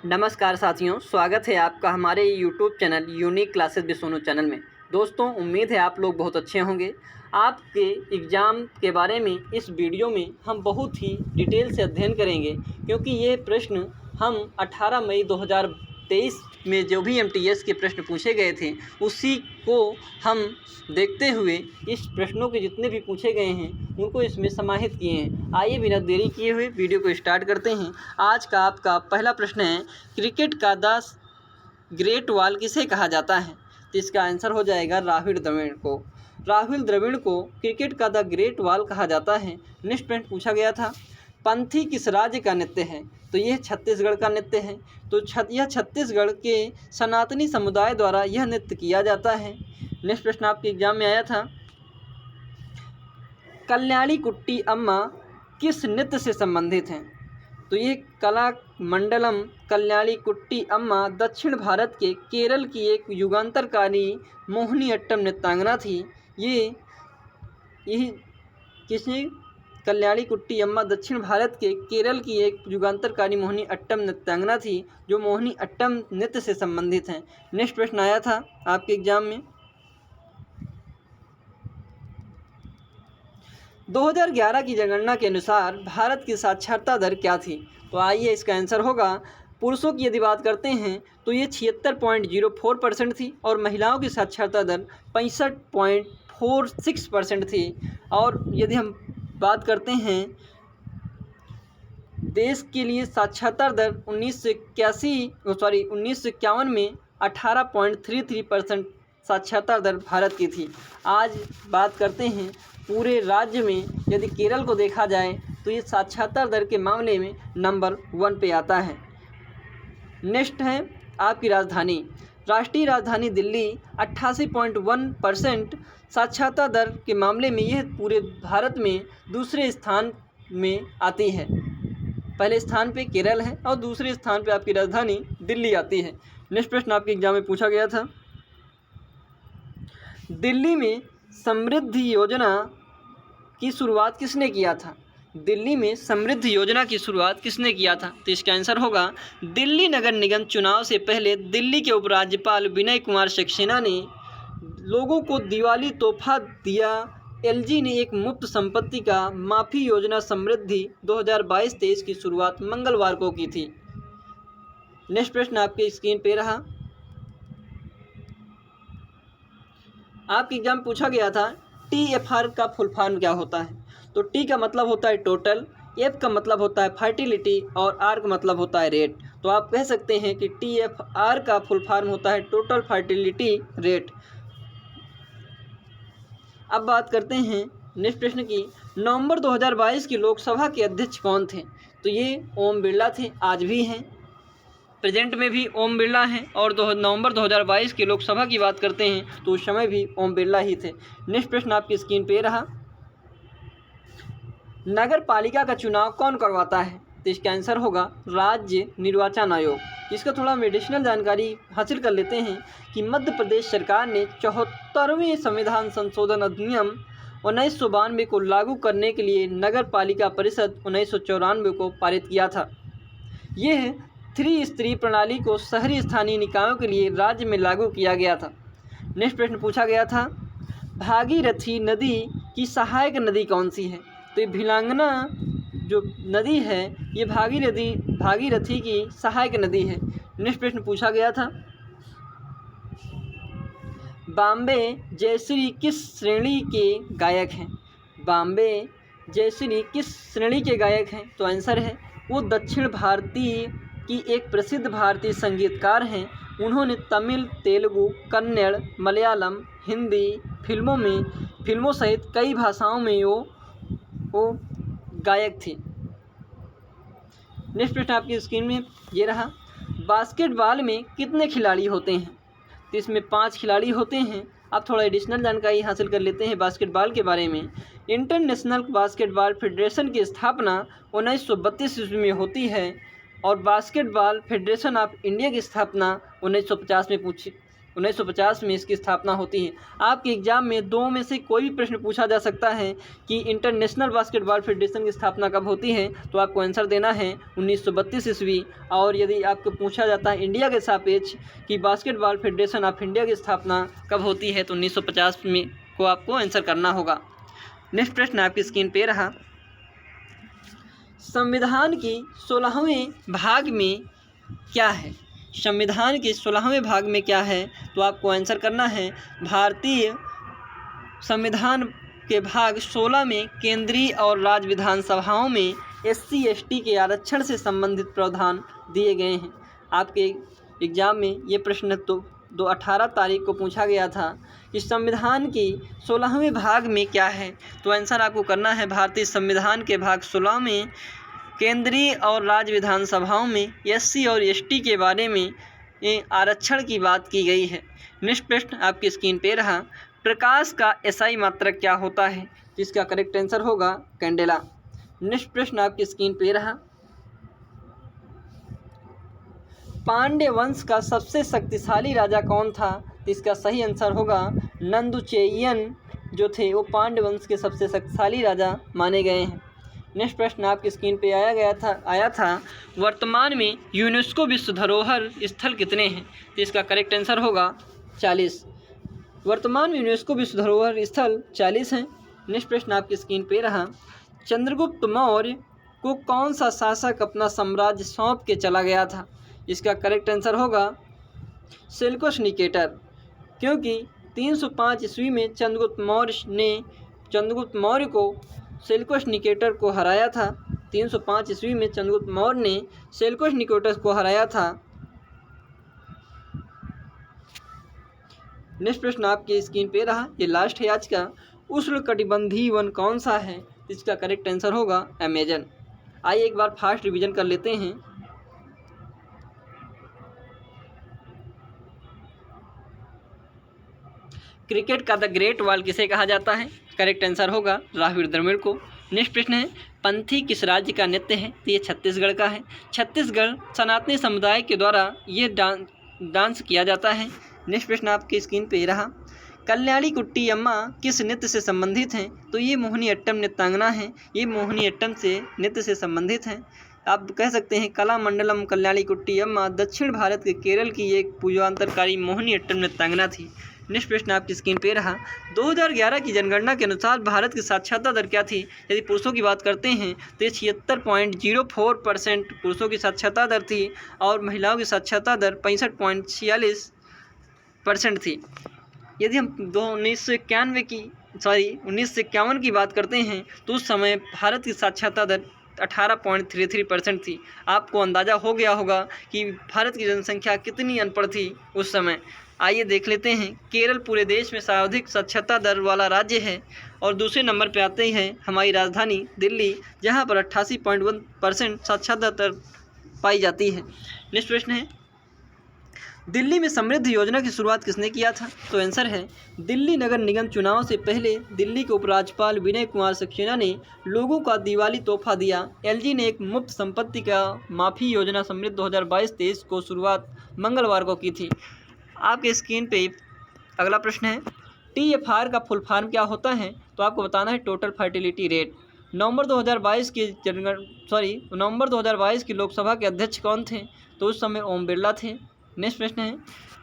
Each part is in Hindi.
नमस्कार साथियों, स्वागत है आपका हमारे YouTube channel unique classes with Sonu channel में। दोस्तों, उम्मीद है आप लोग बहुत अच्छे होंगे। आपके एग्ज़ाम के बारे में इस वीडियो में हम बहुत ही डिटेल से अध्ययन करेंगे, क्योंकि ये प्रश्न हम 18 मई 2023 में जो भी एमटीएस के प्रश्न पूछे गए थे उसी को हम देखते हुए इस प्रश्नों के जितने भी पूछे गए हैं उनको इसमें समाहित किए हैं। आइए बिना देरी किए हुए वीडियो को स्टार्ट करते हैं। आज का आपका पहला प्रश्न है, क्रिकेट का द ग्रेट वॉल किसे कहा जाता है? तो इसका आंसर हो जाएगा राहुल द्रविड़ को। राहुल द्रविड़ को क्रिकेट का द ग्रेट वॉल कहा जाता है। नेक्स्ट प्रश्न पूछा गया था, पंथी किस राज्य का नृत्य है? तो यह छत्तीसगढ़ का नृत्य है। तो यह छत्तीसगढ़ के सनातनी समुदाय द्वारा यह नृत्य किया जाता है। नेक्स्ट प्रश्न आपके एग्जाम में आया था, कल्याणी कुट्टी अम्मा किस नृत्य से संबंधित हैं? तो ये कला मंडलम कल्याणी कुट्टी अम्मा दक्षिण भारत के केरल की एक युगांतरकारी मोहिनी अट्टम नृत्यांगना थी। यही किसने? कल्याणी कुट्टी अम्मा दक्षिण भारत के केरल की एक युगांतरकारी मोहिनी अट्टम नृत्यांगना थी जो मोहिनी अट्टम नृत्य से संबंधित हैं। नेक्स्ट प्रश्न आया था आपके एग्जाम में, 2011 की जनगणना के अनुसार भारत की साक्षरता दर क्या थी? तो आइए इसका आंसर होगा, पुरुषों की यदि बात करते हैं तो ये 76.04% थी और महिलाओं की साक्षरता दर 65.46% थी। और यदि हम बात करते हैं देश के लिए साक्षरता दर 1951 में 18.33% साक्षरता दर भारत की थी। आज बात करते हैं पूरे राज्य में, यदि केरल को देखा जाए तो ये साक्षरता दर के मामले में नंबर 1 पे आता है। नेक्स्ट है आपकी राजधानी। राष्ट्रीय राजधानी दिल्ली 88.1% साक्षरता दर के मामले में यह पूरे भारत में दूसरे स्थान में आती है। पहले स्थान पे केरल है और दूसरे स्थान पे आपकी राजधानी दिल्ली आती है। नेक्स्ट प्रश्न आपके एग्जाम में पूछा गया था, दिल्ली में समृद्धि योजना की शुरुआत किसने किया था? दिल्ली में समृद्धि योजना की शुरुआत किसने किया था? तो इसका आंसर होगा, दिल्ली नगर निगम चुनाव से पहले दिल्ली के उपराज्यपाल विनय कुमार सक्सेना ने लोगों को दिवाली तोहफा दिया। एलजी ने एक मुफ्त संपत्ति का माफी योजना समृद्धि 2022-23 की शुरुआत मंगलवार को की थी। नेक्स्ट प्रश्न आपके स्क्रीन पे रहा, आपके एग्जाम पूछा गया था, TFR का फुल फॉर्म क्या होता है? तो टी का मतलब होता है टोटल, एफ का मतलब होता है फर्टिलिटी और आर का मतलब होता है रेट। तो आप कह सकते हैं कि TFR का फुल फॉर्म होता है टोटल फर्टिलिटी रेट। अब बात करते हैं नेक्स्ट प्रश्न की, नवंबर 2022 की लोकसभा के अध्यक्ष कौन थे? तो ये ओम बिरला थे, आज भी हैं, प्रेजेंट में भी ओम बिरला हैं। और नवंबर 2022 की लोकसभा की बात करते हैं तो उस समय भी ओम बिरला ही थे। नेक्स्ट प्रश्न आपकी स्क्रीन पे रहा, नगर पालिका का चुनाव कौन करवाता है? तो इसका आंसर होगा राज्य निर्वाचन आयोग। इसका थोड़ा हम एडिशनल जानकारी हासिल कर लेते हैं कि मध्य प्रदेश सरकार ने 74वें संविधान संशोधन अधिनियम 1992 को लागू करने के लिए नगर पालिका परिषद 1994 को पारित किया था। यह त्रिस्तरीय प्रणाली को शहरी स्थानीय निकायों के लिए राज्य में लागू किया गया था। नेक्स्ट प्रश्न पूछा गया था, भागीरथी नदी की सहायक नदी कौन सी है? तो ये भिलांगना जो नदी है ये भागीरथी की सहायक नदी है। नेक्स्ट प्रश्न पूछा गया था, बॉम्बे जयश्री किस श्रेणी के गायक हैं? बॉम्बे जयश्री किस श्रेणी के गायक हैं? तो आंसर है, वो दक्षिण भारतीय की एक प्रसिद्ध भारतीय संगीतकार हैं। उन्होंने तमिल, तेलुगु, कन्नड़, मलयालम, हिंदी फिल्मों सहित कई भाषाओं में वो गायक थी। नेक्स्ट प्रश्न आपकी स्क्रीन में ये रहा, बास्केटबॉल में कितने खिलाड़ी होते हैं? तो इसमें 5 खिलाड़ी होते हैं। अब थोड़ा एडिशनल जानकारी हासिल कर लेते हैं बास्केटबॉल के बारे में। इंटरनेशनल बास्केटबॉल फेडरेशन की स्थापना 1932 ईस्वी में होती है और बास्केटबॉल फेडरेशन ऑफ इंडिया की स्थापना 1950 में 1950 में इसकी स्थापना होती है। आपके एग्जाम में दो में से कोई भी प्रश्न पूछा जा सकता है कि इंटरनेशनल बास्केटबॉल फेडरेशन की स्थापना कब होती है, तो आपको आंसर देना है 1932 ईस्वी। और यदि आपको पूछा जाता है इंडिया के सापेक्ष कि बास्केटबॉल फेडरेशन ऑफ इंडिया की स्थापना कब होती है, तो 1950 में को आपको आंसर करना होगा। नेक्स्ट प्रश्न आपकी स्क्रीन पे रहा, संविधान की 16वें भाग में क्या है? संविधान के 16वें भाग में क्या है, तो आपको आंसर करना है भारतीय संविधान के भाग 16 में केंद्रीय और राज्य विधानसभाओं में SC/ST के आरक्षण से संबंधित प्रावधान दिए गए हैं। आपके एग्जाम में ये प्रश्न तो 18 तारीख को पूछा गया था कि संविधान की 16वें भाग में क्या है, तो आंसर आपको करना है भारतीय संविधान के भाग 16 में केंद्रीय और राज्य विधानसभाओं में SC और ST के बारे में आरक्षण की बात की गई है। नेक्स्ट प्रश्न आपकी स्क्रीन पे रहा, प्रकाश का SI मात्रक क्या होता है? जिसका करेक्ट आंसर होगा कैंडेला। नेक्स्ट प्रश्न आपकी स्क्रीन पे रहा, पांड्य वंश का सबसे शक्तिशाली राजा कौन था? इसका सही आंसर होगा नंदुचेयन जो थे वो पांड्य वंश के सबसे शक्तिशाली राजा माने गए हैं। नेक्स्ट प्रश्न आपकी स्क्रीन पे आया था वर्तमान में यूनेस्को विश्व धरोहर स्थल कितने हैं? तो इसका करेक्ट आंसर होगा 40। वर्तमान में यूनेस्को विश्व धरोहर स्थल 40 हैं। नेक्स्ट प्रश्न आपकी स्क्रीन पे रहा, चंद्रगुप्त मौर्य को कौन सा शासक अपना साम्राज्य सौंप के चला गया था? इसका करेक्ट आंसर होगा सेल्यूकस निकेटर, क्योंकि 305 ईस्वी में चंद्रगुप्त मौर्य को सेल्यूकस निकेटर को हराया था। 305 ईस्वी में चंद्रगुप्त मौर्य ने सेल्यूकस निकेटर को हराया था। नेक्स्ट प्रश्न आपकी स्क्रीन पे रहा, ये लास्ट है आज का, उष्णकटिबंधीय वन कौन सा है? इसका करेक्ट आंसर होगा अमेजन। आइए एक बार फास्ट रिवीजन कर लेते हैं। क्रिकेट का द ग्रेट वॉल किसे कहा जाता है? करेक्ट आंसर होगा राहुल द्रविड़ को। नेक्स्ट प्रश्न है, पंथी किस राज्य का नृत्य है? तो ये छत्तीसगढ़ का है। छत्तीसगढ़ सनातनी समुदाय के द्वारा ये डांस किया जाता है। नेक्स्ट प्रश्न आपकी स्क्रीन पे रहा, कल्याणी कुट्टी अम्मा किस नृत्य से संबंधित हैं? तो ये मोहिनी अट्टम नृत्यांगना है, ये मोहिनी अट्टम से नृत्य से संबंधित हैं। आप कह सकते हैं कला मंडलम कल्याणी कुट्टी अम्मा दक्षिण भारत के केरल की एक पूर्वांतरकारी मोहिनी अट्टम नृत्यांगना थी। नेक्स्ट प्रश्न आपकी स्क्रीन पे रहा, 2011 की जनगणना के अनुसार भारत की साक्षरता दर क्या थी? यदि पुरुषों की बात करते हैं तो ये 76.04% पुरुषों की साक्षरता दर थी और महिलाओं की साक्षरता दर 65.46% थी। यदि हम 1951 की बात करते हैं तो उस समय भारत की साक्षरता दर 18.33% थी। आपको अंदाज़ा हो गया होगा कि भारत की जनसंख्या कितनी अनपढ़ थी उस समय। आइए देख लेते हैं, केरल पूरे देश में सर्वाधिक साक्षरता दर वाला राज्य है और दूसरे नंबर पर आते हैं हमारी राजधानी दिल्ली, जहां पर 88.1% साक्षरता दर पाई जाती है। नेक्स्ट प्रश्न है, दिल्ली में समृद्धि योजना की शुरुआत किसने किया था? तो आंसर है दिल्ली नगर निगम चुनाव से पहले दिल्ली के उपराज्यपाल विनय कुमार सक्सेना ने लोगों का दिवाली तोहफा दिया। LG ने एक मुफ्त संपत्ति का माफी योजना समृद्धि 2022-23 को शुरुआत मंगलवार को की थी। आपके स्क्रीन पे अगला प्रश्न है, TFR का फुल फॉर्म क्या होता है? तो आपको बताना है टोटल फर्टिलिटी रेट। नवंबर 2022 की लोकसभा के अध्यक्ष कौन थे? तो उस समय ओम बिरला थे। नेक्स्ट प्रश्न है,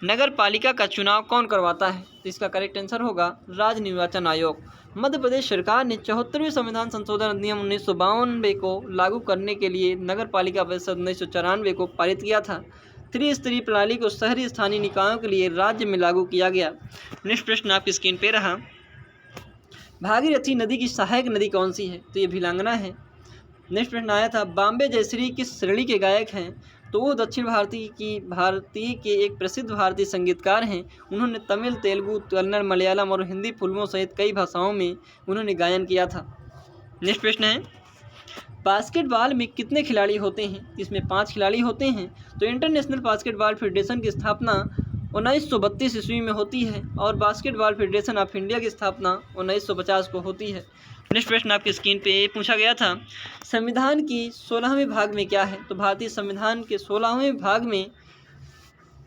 नगर पालिका का चुनाव कौन करवाता है? तो इसका करेक्ट आंसर होगा राज्य निर्वाचन आयोग। मध्य प्रदेश सरकार ने 74वें संविधान संशोधन अधिनियम 1992 को लागू करने के लिए नगर पालिका परिषद 1994 को पारित किया था। त्रिस्तरीय प्रणाली को शहरी स्थानीय निकायों के लिए राज्य में लागू किया गया। नेक्स्ट प्रश्न आपकी स्क्रीन पे रहा, भागीरथी नदी की सहायक नदी कौन सी है? तो ये भिलांगना है। नेक्स्ट प्रश्न आया था, बॉम्बे जयश्री किस श्रेणी के गायक हैं? तो वो दक्षिण भारतीय के एक प्रसिद्ध भारतीय संगीतकार हैं। उन्होंने तमिल, तेलुगु, कन्नड़, मलयालम और हिंदी फिल्मों सहित कई भाषाओं में उन्होंने गायन किया था। नेक्स्ट प्रश्न है, बास्केटबॉल में कितने खिलाड़ी होते हैं? इसमें 5 खिलाड़ी होते हैं। तो इंटरनेशनल बास्केटबॉल फेडरेशन की स्थापना 1932 ईस्वी में होती है और बास्केटबॉल फेडरेशन ऑफ इंडिया की स्थापना 1950 को होती है। नेक्स्ट प्रश्न आपकी स्क्रीन पे पूछा गया था, संविधान की 16वें भाग में क्या है? तो भारतीय संविधान के 16वें भाग में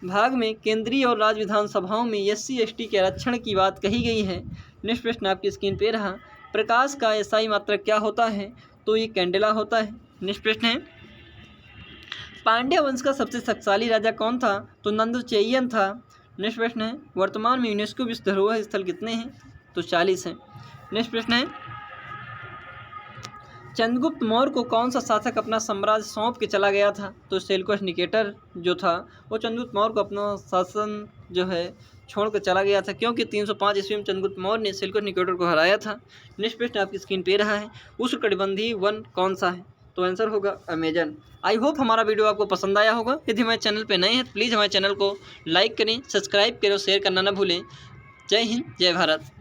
भाग में केंद्रीय और राज्य विधानसभाओं में SC/ST के आरक्षण की बात कही गई है। नेक्स्ट प्रश्न आपकी स्क्रीन पे रहा, प्रकाश का SI मात्रक क्या होता है? तो ये कैंडेला होता है। नेक्स्ट प्रश्न है, पांड्य वंश का सबसे शक्तिशाली राजा कौन था? तो नंदुचेयन था। नेक्स्ट प्रश्न है, वर्तमान में यूनेस्को विश्व धरोहर स्थल कितने हैं? तो 40 हैं। नेक्स्ट प्रश्न है, चंद्रगुप्त मौर्य को कौन सा शासक अपना साम्राज्य सौंप के चला गया था? तो सेल्यूकस निकेटर जो था वो चंद्रगुप्त मौर्य को अपना शासन जो है छोड़ कर चला गया था, क्योंकि 305 ईस्वी में चंद्रगुप्त मौर्य ने सेल्यूकस निकेटर को हराया था। नेक्स्ट प्रश्न आपकी स्क्रीन पे रहा है, उष्णकटिबंधीय वन कौन सा है? तो आंसर होगा अमेजन। आई होप हमारा वीडियो आपको पसंद आया होगा। यदि हमारे चैनल पे नए हैं तो प्लीज़ हमारे चैनल को लाइक करें, सब्सक्राइब करें और शेयर करना ना भूलें। जय हिंद, जय भारत।